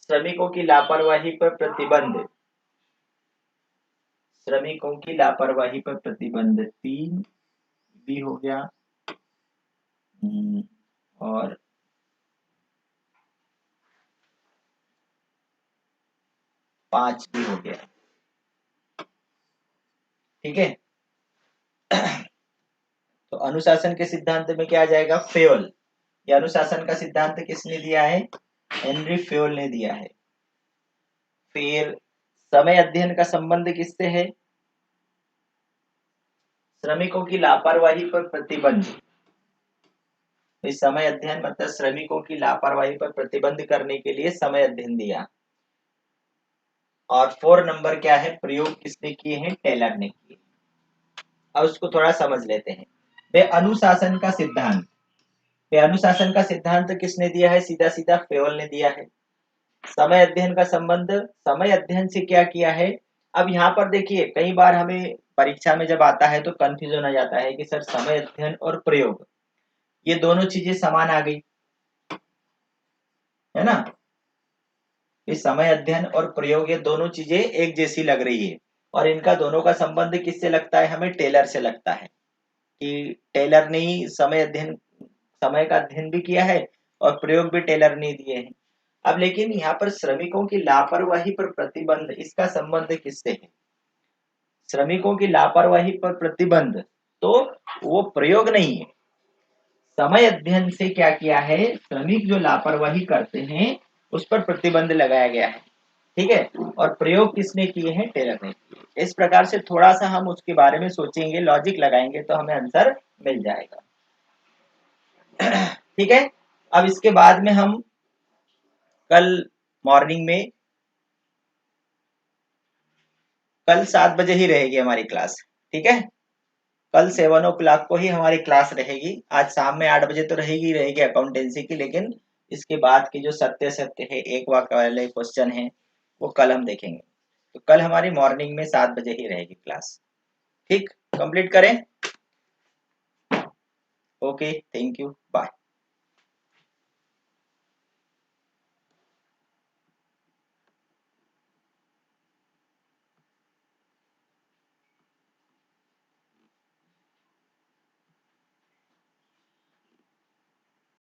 श्रमिकों की लापरवाही पर प्रतिबंध, श्रमिकों की लापरवाही पर प्रतिबंध 3 भी हो गया। और 5 भी हो गया। ठीक है। तो अनुशासन के सिद्धांत में क्या आ जाएगा? फ्योल। ये अनुशासन का सिद्धांत किसने दिया है? हेनरी फ्योल ने दिया है। फिर समय अध्ययन का संबंध किससे है? श्रमिकों की लापरवाही पर प्रतिबंध। तो समय अध्ययन मतलब श्रमिकों की लापरवाही पर प्रतिबंध करने के लिए समय अध्ययन दिया। और 4 नंबर क्या है? प्रयोग किसने किए हैं? टेलर ने किए। अब उसको थोड़ा समझ लेते हैं। वे अनुशासन का सिद्धांत, वे अनुशासन का सिद्धांत किसने दिया है? सीधा सीधा फ्योल ने दिया है। समय अध्ययन का संबंध, समय अध्ययन से क्या किया है? अब यहाँ पर देखिए, कई बार हमें परीक्षा में जब आता है तो कंफ्यूजन आ जाता है कि सर समय अध्ययन और प्रयोग, ये दोनों चीजें समान आ गई है ना। ये समय अध्ययन और प्रयोग, ये दोनों चीजें एक जैसी लग रही है। और इनका दोनों का संबंध किससे लगता है? हमें टेलर से लगता है कि टेलर ने ही समय अध्ययन, समय का अध्ययन भी किया है और प्रयोग भी टेलर ने दिए हैं। अब लेकिन यहाँ पर श्रमिकों की लापरवाही पर प्रतिबंध, इसका संबंध किससे है? श्रमिकों की लापरवाही पर प्रतिबंध तो वो प्रयोग नहीं है। समय अध्ययन से क्या किया है? श्रमिक जो लापरवाही करते हैं उस पर प्रतिबंध लगाया गया है। ठीक है। और प्रयोग किसने किए हैं? टेलर ने किए। इस प्रकार से थोड़ा सा हम उसके बारे में सोचेंगे, लॉजिक लगाएंगे तो हमें आंसर मिल जाएगा। ठीक है। अब इसके बाद में हम कल मॉर्निंग में, कल 7 बजे ही रहेगी हमारी क्लास। ठीक है। कल 7 o'clock को ही हमारी क्लास रहेगी। आज शाम में 8 बजे तो रहेगी रहेगी अकाउंटेंसी की, लेकिन इसके बाद की जो सत्य सत्य है, एक वाक्य वाले क्वेश्चन है, वो कल हम देखेंगे। तो कल हमारी मॉर्निंग में 7 बजे ही रहेगी क्लास। ठीक, कंप्लीट करें। Okay, thank you, bye.